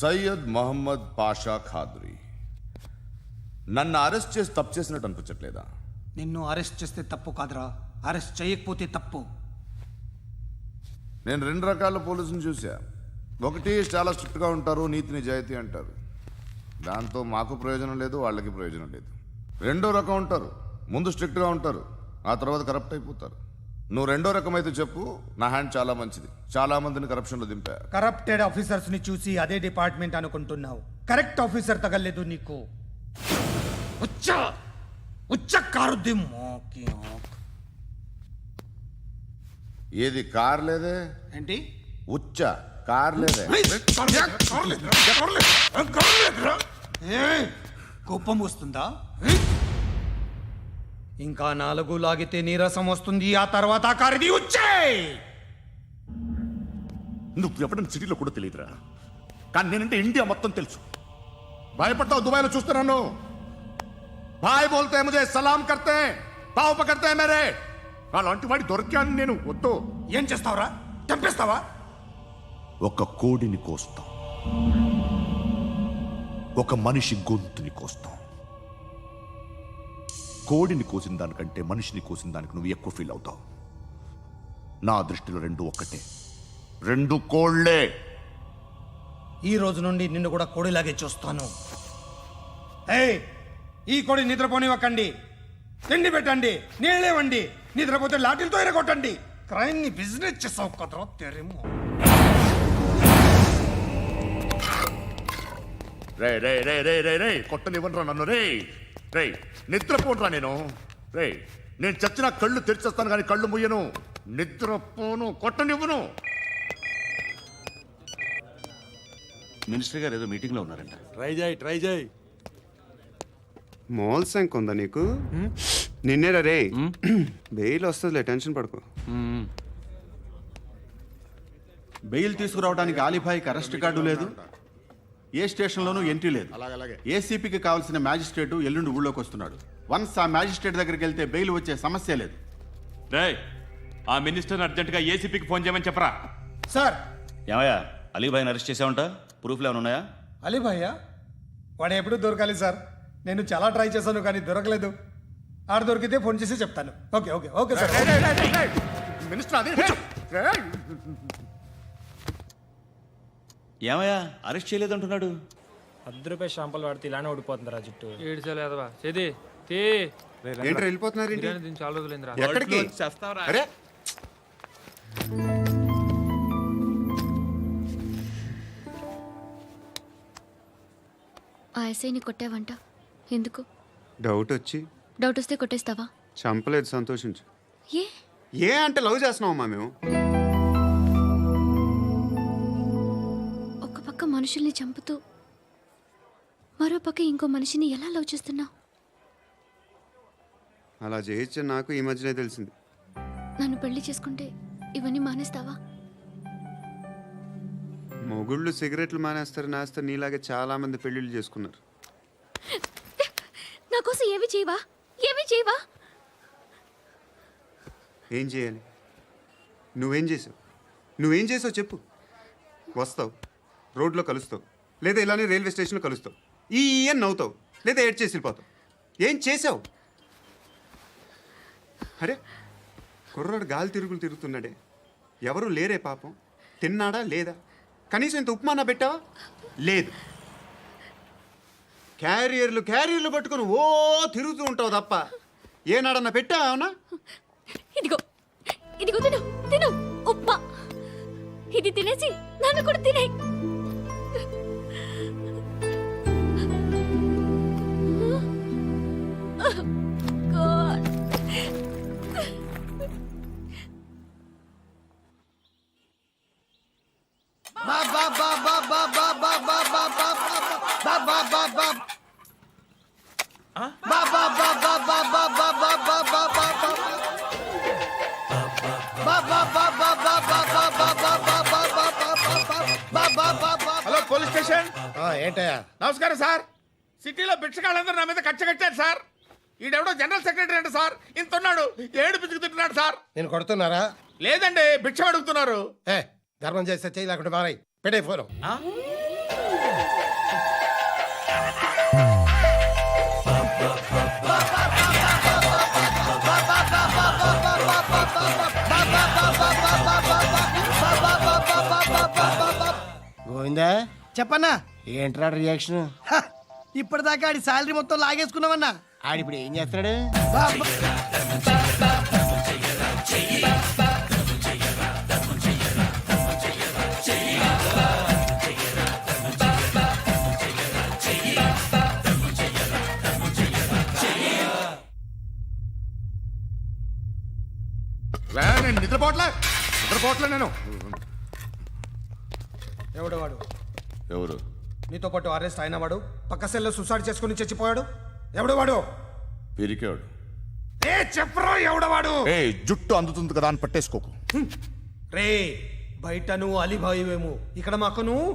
సయ్యద్ మహమ్మద్ పాషా ఖాద్రీ. నన్ను అరెస్ట్ చేసి తప్పు చేసినట్టు అనిపించట్లేదా? నిన్ను అరెస్ట్ చేస్తే తప్పు కాదురా, అరెస్ట్ చేయకపోతే తప్పు. నేను రెండు రకాల పోలీసుని చూసా. ఒకటి చాలా స్ట్రిక్ట్గా ఉంటారు, నీతి నిజాయితీ అంటారు, దాంతో మాకు ప్రయోజనం లేదు, వాళ్ళకి ప్రయోజనం లేదు. రెండో రకం ఉంటారు, ముందు స్ట్రిక్ట్గా ఉంటారు, ఆ తర్వాత కరప్ట్ అయిపోతారు. నువ్వు రెండో రకం అయితే చెప్పు, నా హ్యాండ్ చాలా మంచిది, చాలా మందిని కరప్షన్లో దింపా. కరప్టెడ్ ఆఫీసర్స్ ని చూసి అదే డిపార్ట్మెంట్ అనుకుంటున్నావు, కరెక్ట్ ఆఫీసర్ తగలేదు నీకు. ఉచ్చ కారుద్ది మోకి. ఏది కార్ లేదే? ఏంటి ఉచ్చ కార్ లేదే? కోపం వస్తుందా? ఇంకా 4 లాగితే నీరసం వస్తుంది, ఆ తర్వాత కారిది ఉచ్చే. నువ్వు ఎప్పుడైనా సిటీలో కూడా తెలియదురా, కానీ నేనంటే ఇండియా మొత్తం తెలుసు. భయపడతావు? దుబాయ్లో చూస్తున్నాను. భాయ్ బోల్తే ముజే సలాం కర్తే, పావు పకర్తే మేరే. అలాంటి వాడి దొరికాను నేను. వద్దు. ఏం చేస్తావురా? చంపేస్తావా? ఒక కోడిని కోస్తాం, ఒక మనిషి గొంతుని కోస్తాం. కోడిని కోసిన దానికంటే మనిషిని కోసిన దానికి నువ్వు ఎక్కువ ఫీల్ అవుతావు. నా దృష్టిలో రెండు ఒక్కటే, రెండు కోళ్లే. ఈ రోజు నుండి నిన్ను కూడా కోడిలాగే చూస్తాను. ఏయ్, ఈ కోడి నిద్రపోనివ్వకండి, తిండి పెట్టండి, నీళ్ళేవండి. నిద్రపోతే లాఠీలతో ఎరగొట్టండి. క్రైమ్ ని బిజినెస్ చేసావు కదరా తెరేమో. రే రే రే రే రే రే కొట్టనివ్వనరా నన్ను. రే రే నిద్రపోనరా నేను. రే నేను చచ్చిన కళ్ళు తెరిచేస్తాను కానీ కళ్ళు ముయ్యను. నిద్రపోను, కొట్టనివ్వను. మినిస్టర్ గారు ఏదో మీటింగ్ లో ఉన్నారంట. ట్రై చేయి. మోల్ సంక్ ఉందా నీకు? నిన్నేరా రే. బెయిల్ వస్తుందిలే, టెన్షన్ పడుకో. బెయిల్ తీసుకురావడానికి ఆలిభాయికి అరెస్ట్ కార్డు లేదు, ఏ స్టేషన్లోనూ ఎంట్రీ లేదు. ఏసీపీకి కావాల్సిన మ్యాజిస్ట్రేటు ఎల్లుండి ఊళ్ళోకి వస్తున్నాడు. వన్స్ ఆ మ్యాజిస్ట్రేట్ దగ్గరికి వెళ్తే బెయిల్ వచ్చే సమస్య లేదు. రేయ్, ఆ మినిస్టర్ అర్జెంటుగా ఏసీపీకి ఫోన్ చేయమని చెప్పరా. సార్. ఏమయ్యా, అలీభాయిని అరెస్ట్ చేసావంట? ప్రూఫ్లు ఏమైనా ఉన్నాయా? అలీ భయ్యా వాడు ఎప్పుడు దొరకాలి సార్. నేను చాలా ట్రై చేశాను కానీ దొరకలేదు. ఆడ దొరికితే ఫోన్ చేసి చెప్తాను. Okay okay okay sir. Minister అదే. ఏమయ్యా, అరెస్ట్ చేయలేదంటున్నాడు? ₹10 షాంపులు వాడితే ఇలానే ఓడిపోతుందిరా జుట్టు. ఏడ్చలేదవా చేది తీ. ఏంట్రా వెళ్ళిపోతున్నారు? దీన్ని చాలా రోజులైందిరా. ఎక్కడికి? చేస్తావరా? అరే ఆ ఎస్ఐని కొట్టావంట, ఎందుకు? డౌట్ వచ్చి. డౌట్ వస్తే కొట్టేస్తావా? చంపలేదు, సంతోషించు. ఏ ఏ అంటే లవ్ చేస్తున్నావమ్మా మేము. ఒక పక్క మనుషుల్ని చంపుతూ మరో పక్క ఇంకో మనిషిని ఎలా లవ్ చేస్తున్నావు? అలా చేయొచ్చని నాకు ఈ మధ్యనే తెలిసింది. నన్ను పెళ్లి చేసుకుంటే ఇవన్నీ మానేస్తావా? మొగుళ్ళు సిగరెట్లు మానేస్తారు, నేస్తారు. నీలాగే చాలా మంది పెళ్లిళ్ళు చేసుకున్నారు. నా కోసం ఏమి చేయవా? ఏమి చేయవా? ఏం చేయాలి? నువ్వేం చేసావు? నువ్వేం చేసావు చెప్పు. వస్తావు, రోడ్లో కలుస్తావు, లేదా ఇలానే రైల్వే స్టేషన్లో కలుస్తావు. ఈ అని నవ్వుతావు, లేదా ఏడ్ చేసి వెళ్ళిపోతావు. ఏం చేసావు? అరే కుర్రాడు గాలి తిరుగులు తిరుగుతున్నాడే, ఎవరు లేరే పాపం. తిన్నాడా లేదా? కనీసం ఇంత ఉప్మానా పెట్టావా? లేదు. క్యారియర్లు పట్టుకుని ఓ తిరుగుతూ ఉంటావు తప్ప ఏనాడన్నా పెట్టావా? ఇదిగో ఇదిగో తిను తిను ఉప్మా. ఇది తినేసి నన్ను కూడా తినే. Hello police station. ఏంటయ్యా? నమస్కారం సార్. సిటీలో భిక్షగాళ్ళందరూ నా మీద కచ్చ కట్టారు సార్. ఈడెవడో జనరల్ సెక్రటరీ అంట సార్. ఇంత ఉన్నాడు, ఏడు పిచ్చుకు తింటున్నాడు సార్. నేను కొడుతున్నారా? లేదండి, భిక్ష అడుగుతున్నారు. ధర్మం చేస్తే చేయి, లేకుంటే మారాయి. పెట్టే ఫోను. అయిందా చెప్పన్నా ఏంట్రా రియాక్షన్ ఇప్పటిదాకా ఆడి శాలరీ మొత్తం లాగేసుకున్నావన్నా ఆడిప్పుడు ఏం చేస్తున్నాడు నేను నిద్రపోవట్లే నేను. ఎవడు వాడు? ఎవరు? నీతో పాటు అరెస్ట్ అయిన వాడు, పక్క సెల్లో సూసైడ్ చేసుకుని చచ్చిపోయాడు. ఎవడు వాడు? పిరికాడు. ఏ చెప్పరా ఎవడవాడు? ఏ జుట్టు అందుతుంది కదా అని పట్టేసుకోకు. రే బయట నువ్వు అలీబాయివేమో, ఇక్కడ మాకు నువ్వు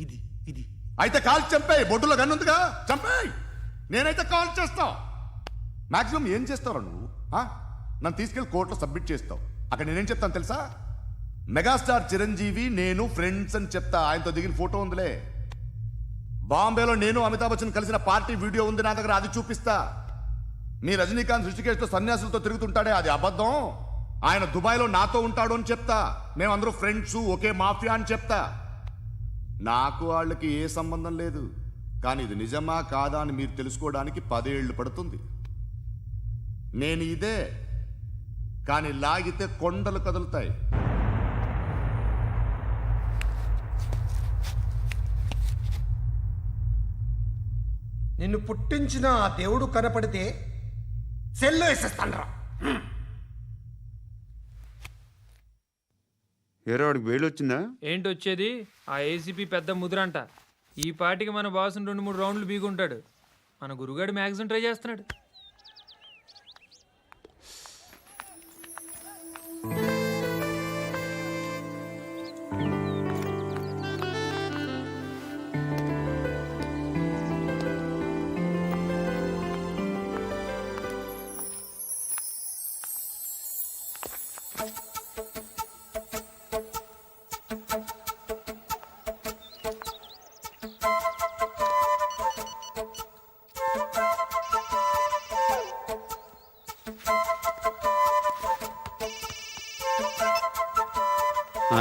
ఇది ఇది అయితే కాల్ చంపేయి. బొడ్డులో గన్నుందిగా, చంపేయి. నేనైతే కాల్ చేస్తా. మాక్సిమం ఏం చేస్తావు నువ్వు? నన్ను తీసుకెళ్లి కోర్టులో సబ్మిట్ చేస్తావు. అక్కడ నేనేం చెప్తాను తెలుసా? మెగాస్టార్ చిరంజీవి నేను ఫ్రెండ్స్ అని చెప్తా. ఆయనతో దిగిన ఫోటో ఉందిలే. బాంబేలో నేను అమితాబ్ బచ్చన్ కలిసిన పార్టీ వీడియో ఉంది నా దగ్గర, అది చూపిస్తా. మీ రజనీకాంత్ ఋషికేష్తో సన్యాసులతో తిరుగుతుంటాడే, అది అబద్ధం. ఆయన దుబాయ్లో నాతో ఉంటాడు అని చెప్తా. మేమందరూ ఫ్రెండ్స్, ఒకే మాఫియా అని చెప్తా. నాకు వాళ్ళకి ఏ సంబంధం లేదు. కానీ ఇది నిజమా కాదా అని మీరు తెలుసుకోవడానికి 10 ఏళ్ళు పడుతుంది. నేను ఇదే, కానీ లాగితే కొండలు కదులుతాయి. నిన్ను పుట్టించిన ఆ దేవుడు కనపడితే సెల్లో వేసేస్తాన్రా. ఏరో వాడికి వేలు వచ్చిందా? ఏంటి వచ్చేది? ఆ ఏసీపీ పెద్ద ముద్రంట. ఈ పాటికి మన బాసుని 2-3 రౌండ్లు బీగుంటాడు. మన గురుగాడు మ్యాగజైన్ ట్రై చేస్తున్నాడు.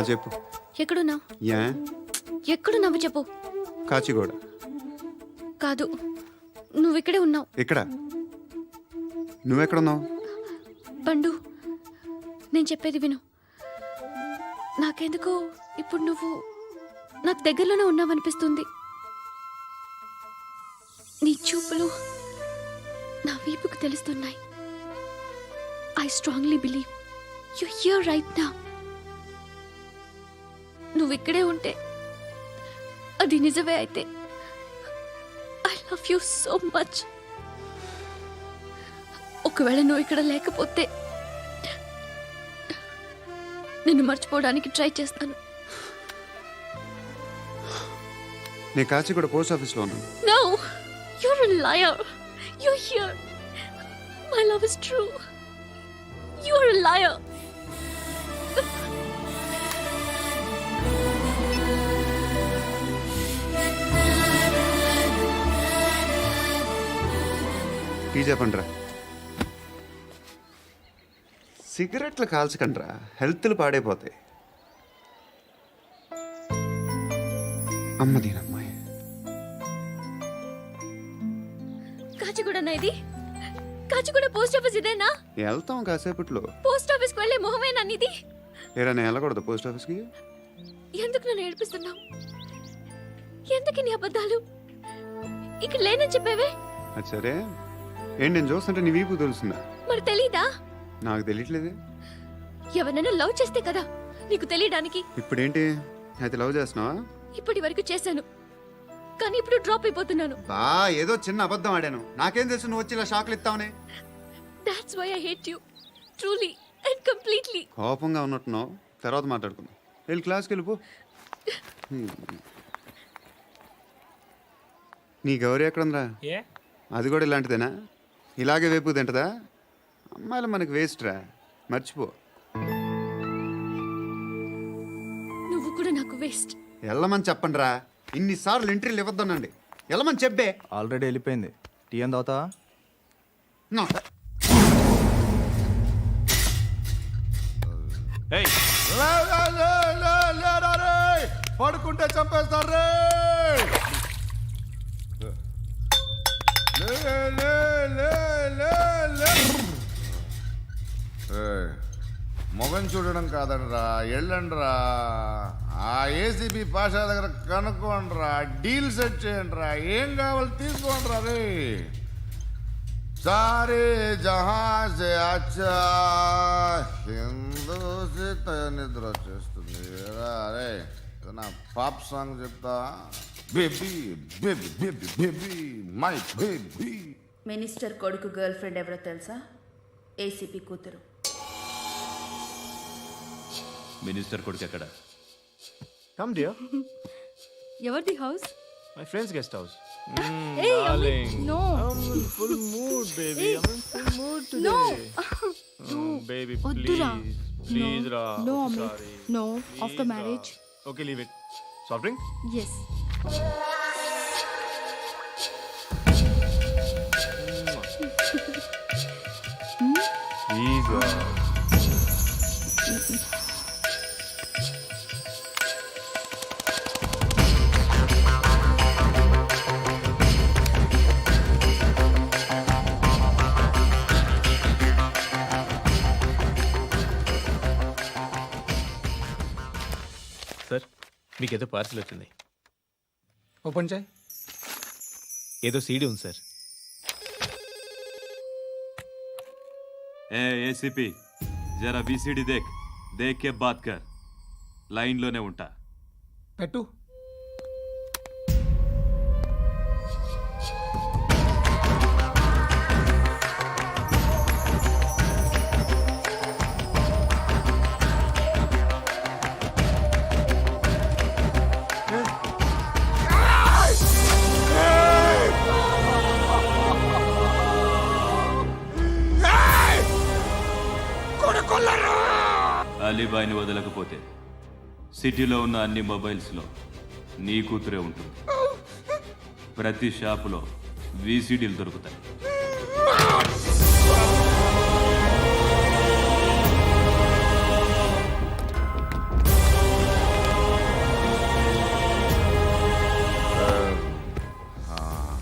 చెప్పు. ఎక్కడున్నావు? యా ఎక్కడున్నావు చెప్పు. కాచిగూడ. కాదు, నువ్వు ఇక్కడే ఉన్నావు. ఎక్కడ? నువ్వెక్కడున్నావు? పండు, నేను చెప్పేది విను. నాకెందుకో ఇప్పుడు నువ్వు నాకు దగ్గరలోనే ఉన్నావనిపిస్తుంది. నీ చూపులు నా వీపుకు తెలుస్తున్నాయి. I strongly believe you here right now. నువ్వు ఇక్కడే ఉంటే అది నిజమే అయితే I love you so much. ఒకవేళ నువ్వు ఇక్కడ లేకపోతే నిన్ను మర్చిపోవడానికి ట్రై చేస్తాను. నేను కాచిగూడ పోస్ట్ ఆఫీస్లో ఉన్నాను. No, you're a liar. You're here. My love is true. You're a liar. Tea చెప్పండిరా. సిగరెట్లు కాల్చకండ్రా, హెల్త్లు పాడైపోతాయి. అమ్మ దీనమ్మాయి. కాచిగూడనా ఇది? కాచిగూడ పోస్ట్ ఆఫీస్ ఇదేనా? వెళ్తాం కాసేపట్లో. పోస్ట్ ఆఫీస్కి వెళ్ళే మొహమేనా నీది? ఏరా నేను వెళ్ళకూడదు పోస్ట్ ఆఫీస్కి? ఎందుకు నన్ను ఏడిపిస్తున్నావు? ఎందుకు నీ అబద్ధాలు? ఇక్కడ లేనని చెప్పేవే. అది సరే, ఏంటి నేను చూస్తుంటే నీ వీపు తెలుస్తుందా? మరి తెలీదా? నాకు తెలియట్లేదే. ఎవరైనా లవ్ చేస్తే కదా నీకు తెలియడానికి. ఇప్పుడేంటి అయితే లవ్ చేస్తున్నావా? ఇప్పటి వరకు చేశాను, కానీ ఇప్పుడు డ్రాప్ అయిపోతున్నాను. ఏదో చిన్న అబద్ధం ఆడాను. నాకేం తెలుసు నువ్వు వచ్చి ఇలా షాక్లు ఇస్తావని. That's why I hate you. Truly and completely. కోపంగా ఉన్నట్టున్నావు, తర్వాత మాట్లాడుకుందాం. వెళ్ళి క్లాస్కి వెళ్ళిపో. నీ గౌరీ ఎక్కడుందిరా? ఏ అది కూడా ఇలాంటిదేనా? ఇలాగే వేపు తింటదా? అమ్మాయిలు మనకి వేస్ట్ రా, మర్చిపో. నువ్వు కూడా నాకు వేస్ట్. వెళ్ళమని చెప్పండి రా. ఇన్నిసార్లు ఎంట్రీలు ఇవ్వద్దనండి. వెళ్ళమని చెప్పే. ఆల్రెడీ వెళ్ళిపోయింది. టీ అని తాగుతావా? ఏయ్, పడుకుంటే చంపేస్తారు రే లే, లే, లే, లే, లే. ఏయ్, మొగం చూడడం కాదండ్రా వెళ్ళండ్రా ఆ ఏసీబీ పాషా దగ్గర కనుక్కోండిరా డీల్ సెట్ చేయండిరా ఏం కావాలి తీసుకోండిరా రే సారే జహా సే అచ్చా హిందూ సే నిద్ర వచ్చేస్తుంది అరే నా పాప్ సాంగ్ చెప్తా baby baby baby baby my baby minister కొడుకు గర్ల్ ఫ్రెండ్ ఎవరో తెలుసా? ఏసీపీ కూతురు. మినిస్టర్ కొడుకు ఎక్కడ? Come, dear. ఎవరిది house? My friend's guest house. Hey, Darling. no. I'm in full mood, baby. I'm in full mood today. No. Baby, వద్దురా. please. Please, Ra. No, Amit. Sorry. No. After Please, marriage. Ra. Okay, leave it. Soft drink? Yes. Please, Ra. Sir మీకేదో parcel వచ్చింది. Open చేయి. ఏదో CD ఉంది sir. ఏ ACP జరా VCD దేక్ దేకే బాత్ కర్ లైన్లోనే ఉంటా. పెట్టు. అలీబాయిని వదలకపోతే సిటీలో ఉన్న అన్ని మొబైల్స్లో నీ కూతురే ఉంటుంది. ప్రతి షాపులో వీసీడీలు దొరుకుతాయి.